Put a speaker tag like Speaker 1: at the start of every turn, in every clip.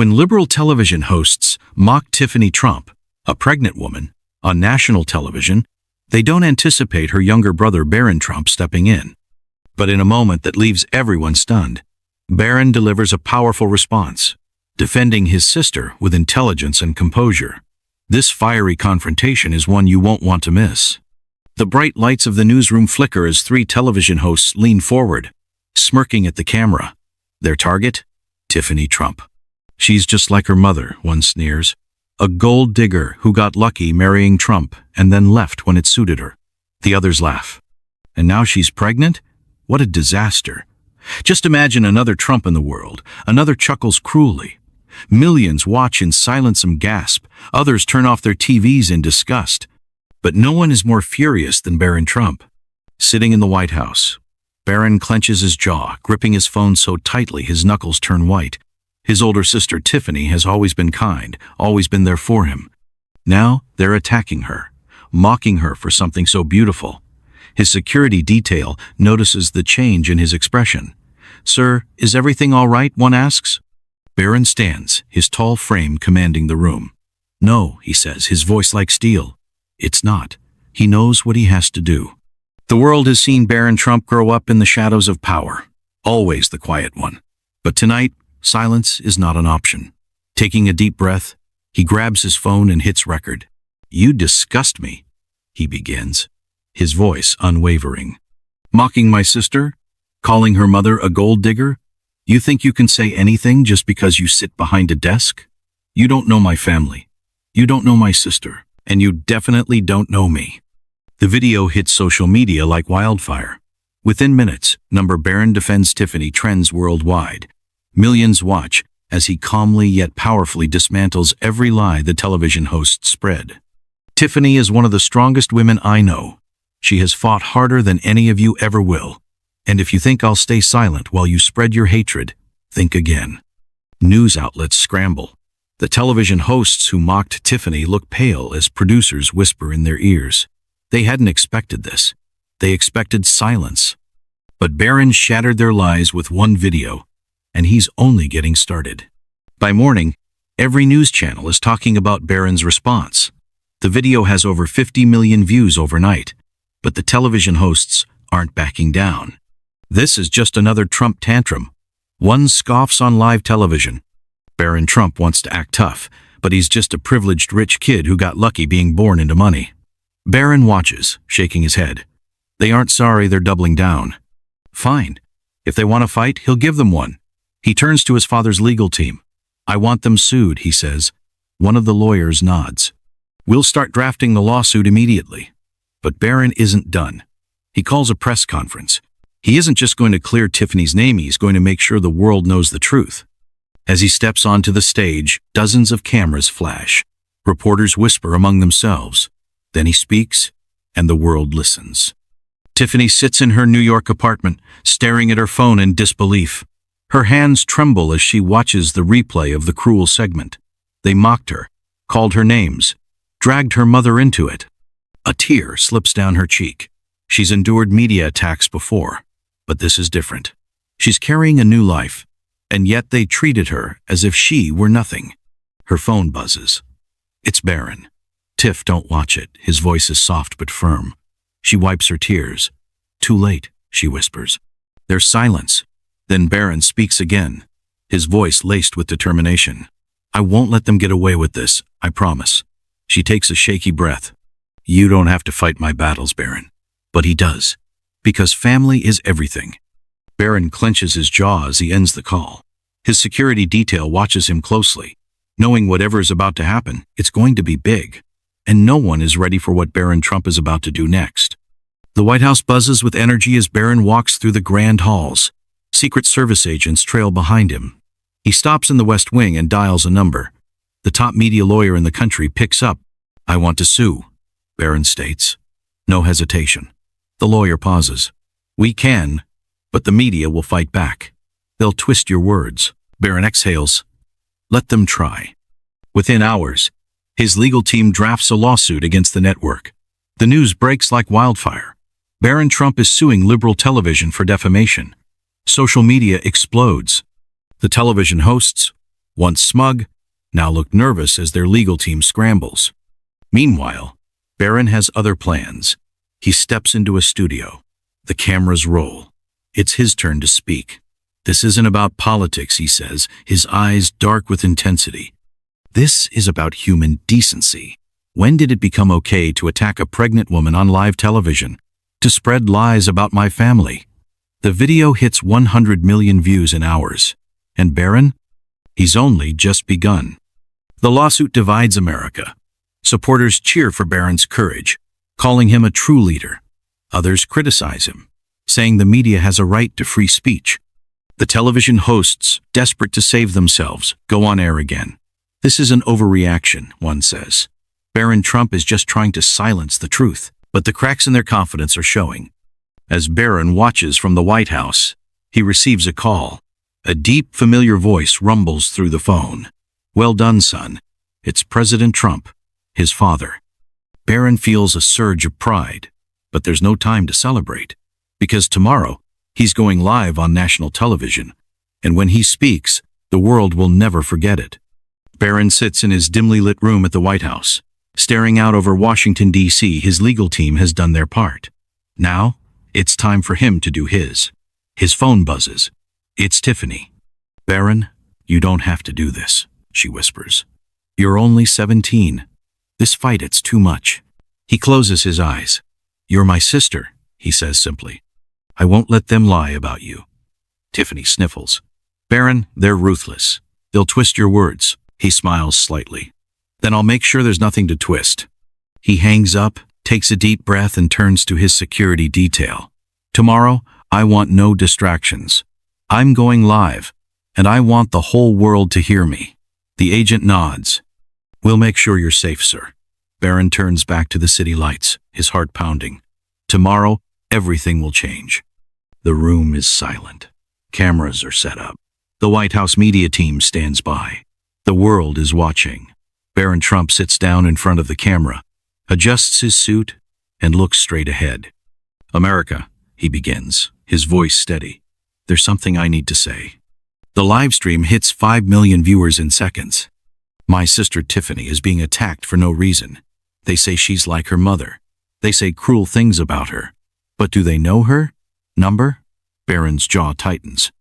Speaker 1: When liberal television hosts mock Tiffany Trump, a pregnant woman, on national television, they don't anticipate her younger brother Barron Trump stepping in. But in a moment that leaves everyone stunned, Barron delivers a powerful response, defending his sister with intelligence and composure. This fiery confrontation is one you won't want to miss. The bright lights of the newsroom flicker as three television hosts lean forward, smirking at the camera. Their target? Tiffany Trump. She's just like her mother, one sneers. A gold digger who got lucky marrying Trump and then left when it suited her. The others laugh. And now she's pregnant? What a disaster. Just imagine another Trump in the world. Another chuckles cruelly. Millions watch in silence and gasp. Others turn off their TVs in disgust. But no one is more furious than Barron Trump. Sitting in the White House, Barron clenches his jaw, gripping his phone so tightly his knuckles turn white. His older sister Tiffany has always been kind, always been there for him. Now they're attacking her, mocking her for something so beautiful. His security detail notices the change in his expression. "Sir, is everything all right?" one asks. Barron stands, his tall frame commanding the room. "No," he says, his voice like steel. "It's not." He knows what he has to do. The world has seen Barron Trump grow up in the shadows of power, always the quiet one. But tonight, silence is not an option. Taking a deep breath, he grabs his phone and hits record. "You disgust me," he begins, his voice unwavering. "Mocking my sister? Calling her mother a gold digger? You think you can say anything just because you sit behind a desk? You don't know my family. You don't know my sister. And you definitely don't know me." The video hits social media like wildfire. Within minutes, Barron defends Tiffany trends worldwide. Millions watch as he calmly yet powerfully dismantles every lie the television hosts spread. "Tiffany is one of the strongest women I know. She has fought harder than any of you ever will. And if you think I'll stay silent while you spread your hatred, think again." News outlets scramble. The television hosts who mocked Tiffany look pale as producers whisper in their ears. They hadn't expected this. They expected silence. But Barron shattered their lies with one video, and he's only getting started. By morning, every news channel is talking about Barron's response. The video has over 50 million views overnight, but the television hosts aren't backing down. This is just another Trump tantrum. One scoffs on live television. Barron Trump wants to act tough, but he's just a privileged rich kid who got lucky being born into money. Barron watches, shaking his head. They aren't sorry, they're doubling down. Fine. If they want to fight, he'll give them one. He turns to his father's legal team. "I want them sued," he says. One of the lawyers nods. "We'll start drafting the lawsuit immediately." But Barron isn't done. He calls a press conference. He isn't just going to clear Tiffany's name, he's going to make sure the world knows the truth. As he steps onto the stage, dozens of cameras flash. Reporters whisper among themselves. Then he speaks, and the world listens. Tiffany sits in her New York apartment, staring at her phone in disbelief. Her hands tremble as she watches the replay of the cruel segment. They mocked her, called her names, dragged her mother into it. A tear slips down her cheek. She's endured media attacks before, but this is different. She's carrying a new life, and yet they treated her as if she were nothing. Her phone buzzes. It's Barron. "Tiff, don't watch it." His voice is soft but firm. She wipes her tears. "Too late," she whispers. There's silence. Then Barron speaks again, his voice laced with determination. "I won't let them get away with this, I promise." She takes a shaky breath. "You don't have to fight my battles, Barron." But he does, because family is everything. Barron clenches his jaw as he ends the call. His security detail watches him closely. Knowing whatever is about to happen, it's going to be big. And no one is ready for what Barron Trump is about to do next. The White House buzzes with energy as Barron walks through the grand halls. Secret Service agents trail behind him. He stops in the West Wing and dials a number. The top media lawyer in the country picks up. "I want to sue," Barron states. No hesitation. The lawyer pauses. "We can, but the media will fight back. They'll twist your words." Barron exhales. "Let them try." Within hours, his legal team drafts a lawsuit against the network. The news breaks like wildfire. Barron Trump is suing liberal television for defamation. Social media explodes. The television hosts, once smug, now look nervous as their legal team scrambles. Meanwhile, Barron has other plans. He steps into a studio. The cameras roll. It's his turn to speak. This isn't about politics, he says, his eyes dark with intensity. This is about human decency. When did it become okay to attack a pregnant woman on live television? To spread lies about my family? The video hits 100 million views in hours. And Barron? He's only just begun. The lawsuit divides America. Supporters cheer for Barron's courage, calling him a true leader. Others criticize him, saying the media has a right to free speech. The television hosts, desperate to save themselves, go on air again. This is an overreaction, one says. Barron Trump is just trying to silence the truth, but the cracks in their confidence are showing. As Barron watches from the White House, he receives a call. A deep, familiar voice rumbles through the phone. "Well done, son. It's President Trump, his father." Barron feels a surge of pride, but there's no time to celebrate, because tomorrow he's going live on national television, and when he speaks, the world will never forget it. Barron sits in his dimly lit room at the White House. Staring out over Washington, D.C., his legal team has done their part. Now, it's time for him to do his. His phone buzzes. It's Tiffany. "Barron, you don't have to do this," she whispers. "You're only 17. This fight, it's too much." He closes his eyes. "You're my sister," he says simply. "I won't let them lie about you." Tiffany sniffles. "Barron, they're ruthless. They'll twist your words." He smiles slightly. "Then I'll make sure there's nothing to twist." He hangs up, takes a deep breath, and turns to his security detail. "Tomorrow, I want no distractions. I'm going live, and I want the whole world to hear me." The agent nods. "We'll make sure you're safe, sir." Barron turns back to the city lights, his heart pounding. Tomorrow, everything will change. The room is silent. Cameras are set up. The White House media team stands by. The world is watching. Barron Trump sits down in front of the camera, adjusts his suit, and looks straight ahead. "America," he begins, his voice steady. "There's something I need to say." The live stream hits 5 million viewers in seconds. "My sister Tiffany is being attacked for no reason. They say she's like her mother. They say cruel things about her. But do they know her? Number?" Barron's jaw tightens.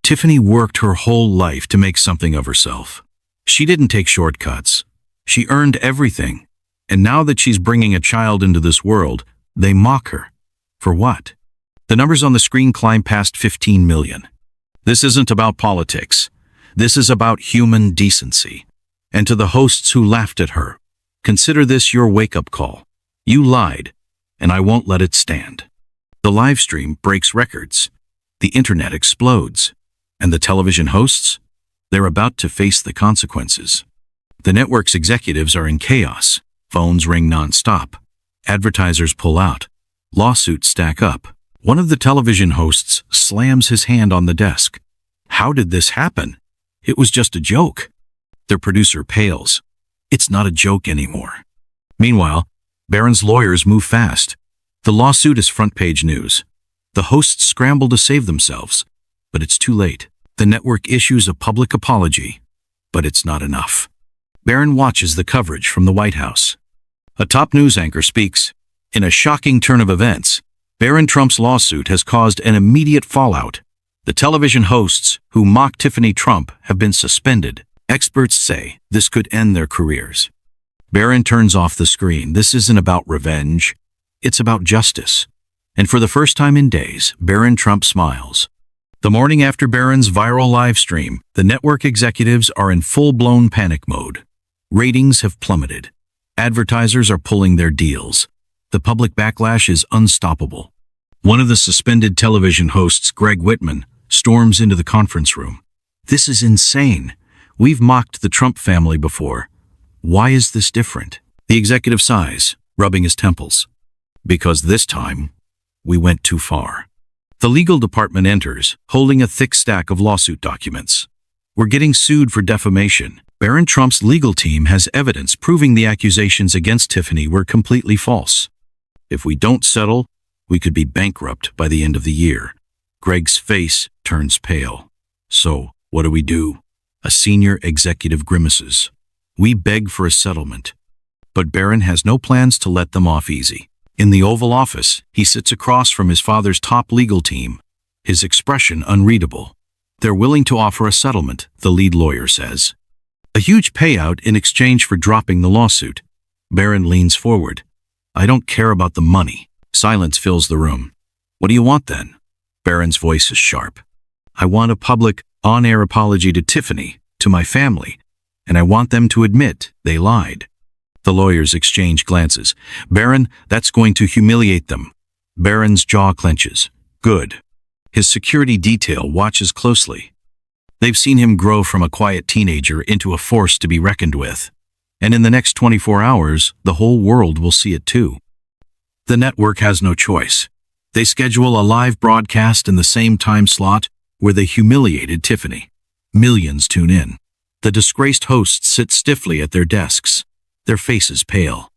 Speaker 1: Tiffany worked her whole life to make something of herself. She didn't take shortcuts. She earned everything. And now that she's bringing a child into this world, they mock her. For what? The numbers on the screen climb past 15 million. This isn't about politics. This is about human decency. And to the hosts who laughed at her, consider this your wake-up call. You lied, and I won't let it stand. The live stream breaks records. The internet explodes. And the television hosts? They're about to face the consequences. The network's executives are in chaos. Phones ring non-stop. Advertisers pull out. Lawsuits stack up. One of the television hosts slams his hand on the desk. How did this happen? It was just a joke. Their producer pales. It's not a joke anymore. Meanwhile, Barron's lawyers move fast. The lawsuit is front-page news. The hosts scramble to save themselves, but it's too late. The network issues a public apology, but it's not enough. Barron watches the coverage from the White House. A top news anchor speaks. In a shocking turn of events, Barron Trump's lawsuit has caused an immediate fallout. The television hosts who mock Tiffany Trump have been suspended. Experts say this could end their careers. Barron turns off the screen. This isn't about revenge. It's about justice. And for the first time in days, Barron Trump smiles. The morning after Barron's viral live stream, the network executives are in full-blown panic mode. Ratings have plummeted. Advertisers are pulling their deals. The public backlash is unstoppable. One of the suspended television hosts, Greg Whitman, storms into the conference room. "This is insane. We've mocked the Trump family before. Why is this different?" The executive sighs, rubbing his temples. "Because this time, we went too far." The legal department enters, holding a thick stack of lawsuit documents. "We're getting sued for defamation." Barron Trump's legal team has evidence proving the accusations against Tiffany were completely false. "If we don't settle, we could be bankrupt by the end of the year." Greg's face turns pale. "So, what do we do?" A senior executive grimaces. We beg for a settlement. But Barron has no plans to let them off easy. In the Oval Office, he sits across from his father's top legal team, his expression unreadable. They're willing to offer a settlement, the lead lawyer says. A huge payout in exchange for dropping the lawsuit. Barron leans forward. I don't care about the money. Silence fills the room. What do you want then? Barron's voice is sharp. I want a public, on-air apology to Tiffany, to my family, and I want them to admit they lied. The lawyers exchange glances. Barron, that's going to humiliate them. Barron's jaw clenches. Good. His security detail watches closely. They've seen him grow from a quiet teenager into a force to be reckoned with. And in the next 24 hours, the whole world will see it too. The network has no choice. They schedule a live broadcast in the same time slot where they humiliated Tiffany. Millions tune in. The disgraced hosts sit stiffly at their desks, their faces pale.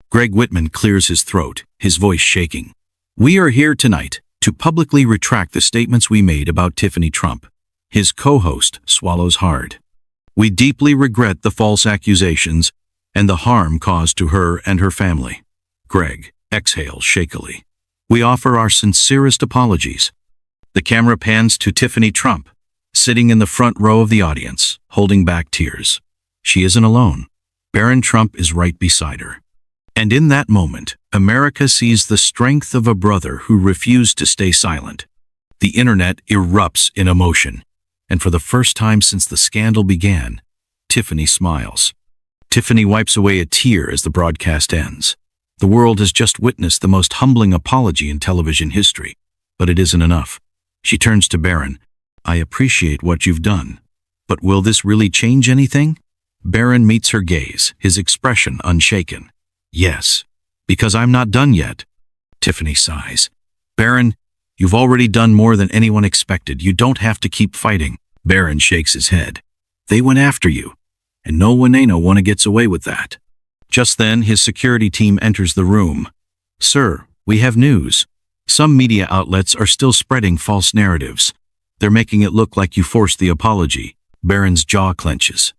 Speaker 1: Greg Whitman clears his throat, his voice shaking. We are here tonight to publicly retract the statements we made about Tiffany Trump. His co-host swallows hard. We deeply regret the false accusations and the harm caused to her and her family. Greg exhales shakily. We offer our sincerest apologies. The camera pans to Tiffany Trump, sitting in the front row of the audience, holding back tears. She isn't alone. Barron Trump is right beside her. And in that moment, America sees the strength of a brother who refused to stay silent. The internet erupts in emotion. And for the first time since the scandal began, Tiffany smiles. Tiffany wipes away a tear as the broadcast ends. The world has just witnessed the most humbling apology in television history, but it isn't enough. She turns to Barron. I appreciate what you've done, but will this really change anything? Barron meets her gaze, his expression unshaken. Yes, because I'm not done yet. Tiffany sighs. Barron, you've already done more than anyone expected. You don't have to keep fighting. Barron shakes his head. They went after you, and no one gets away with that. Just then, his security team enters the room. Sir, we have news. Some media outlets are still spreading false narratives. They're making it look like you forced the apology. Barron's jaw clenches.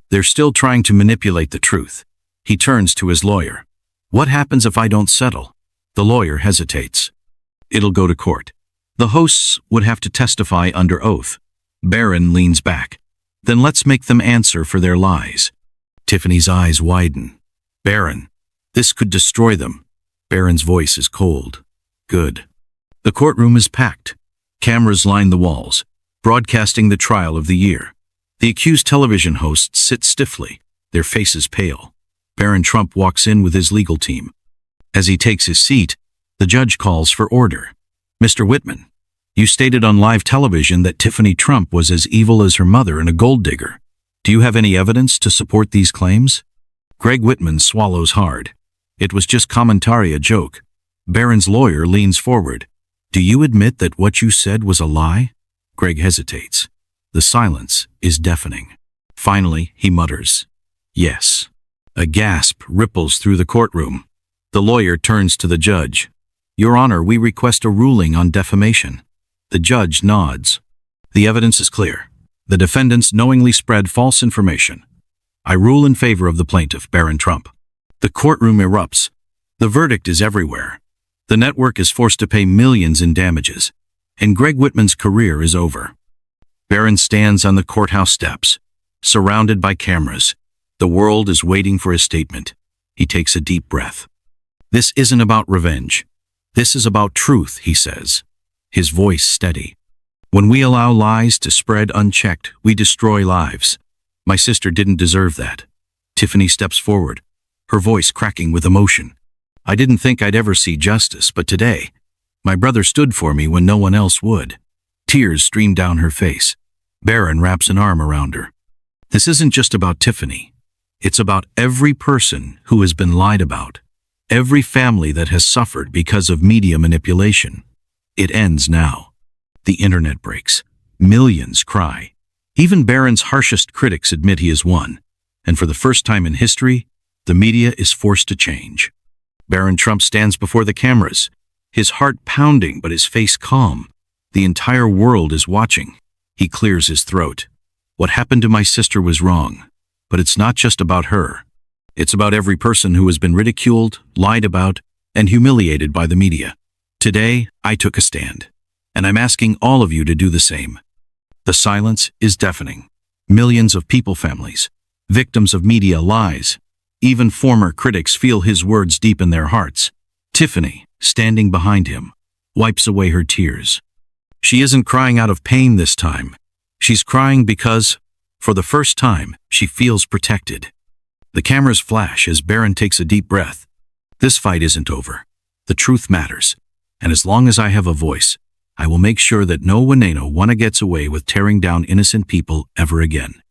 Speaker 1: They're still trying to manipulate the truth. He turns to his lawyer. What happens if I don't settle? The lawyer hesitates. It'll go to court. The hosts would have to testify under oath. Barron leans back. Then let's make them answer for their lies. Tiffany's eyes widen. Barron, this could destroy them. Barron's voice is cold. Good. The courtroom is packed. Cameras line the walls, broadcasting the trial of the year. The accused television hosts sit stiffly, their faces pale. Barron Trump walks in with his legal team. As he takes his seat, the judge calls for order. Mr. Whitman, you stated on live television that Tiffany Trump was as evil as her mother and a gold digger. Do you have any evidence to support these claims? Greg Whitman swallows hard. It was just commentary, a joke. Barron's lawyer leans forward. Do you admit that what you said was a lie? Greg hesitates. The silence is deafening. Finally, he mutters, yes. A gasp ripples through the courtroom. The lawyer turns to the judge. Your Honor, we request a ruling on defamation. The judge nods. The evidence is clear. The defendants knowingly spread false information. I rule in favor of the plaintiff, Barron Trump. The courtroom erupts. The verdict is everywhere. The network is forced to pay millions in damages, and Greg Whitman's career is over. Barron stands on the courthouse steps, surrounded by cameras. The world is waiting for his statement. He takes a deep breath. This isn't about revenge. This is about truth, he says, his voice steady. When we allow lies to spread unchecked, we destroy lives. My sister didn't deserve that. Tiffany steps forward, her voice cracking with emotion. I didn't think I'd ever see justice, but today, my brother stood for me when no one else would. Tears stream down her face. Barron wraps an arm around her. This isn't just about Tiffany. It's about every person who has been lied about, every family that has suffered because of media manipulation. It ends now. The internet breaks. Millions cry. Even Barron's harshest critics admit he has won. And for the first time in history, the media is forced to change. Barron Trump stands before the cameras, his heart pounding but his face calm. The entire world is watching. He clears his throat. What happened to my sister was wrong, but it's not just about her. It's about every person who has been ridiculed, lied about, and humiliated by the media. Today, I took a stand, and I'm asking all of you to do the same. The silence is deafening. Millions of people families, victims of media lies, even former critics feel his words deep in their hearts. Tiffany, standing behind him, wipes away her tears. She isn't crying out of pain this time. She's crying because, for the first time, she feels protected. The cameras flash as Barron takes a deep breath. This fight isn't over. The truth matters. And as long as I have a voice, I will make sure that no one gets away with tearing down innocent people ever again.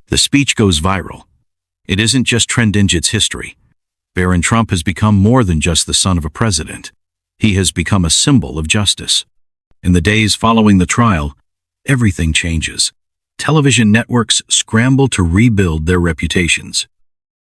Speaker 1: The speech goes viral. It isn't just trending, it's history. Barron Trump has become more than just the son of a president. He has become a symbol of justice. In the days following the trial, everything changes. Television networks scramble to rebuild their reputations.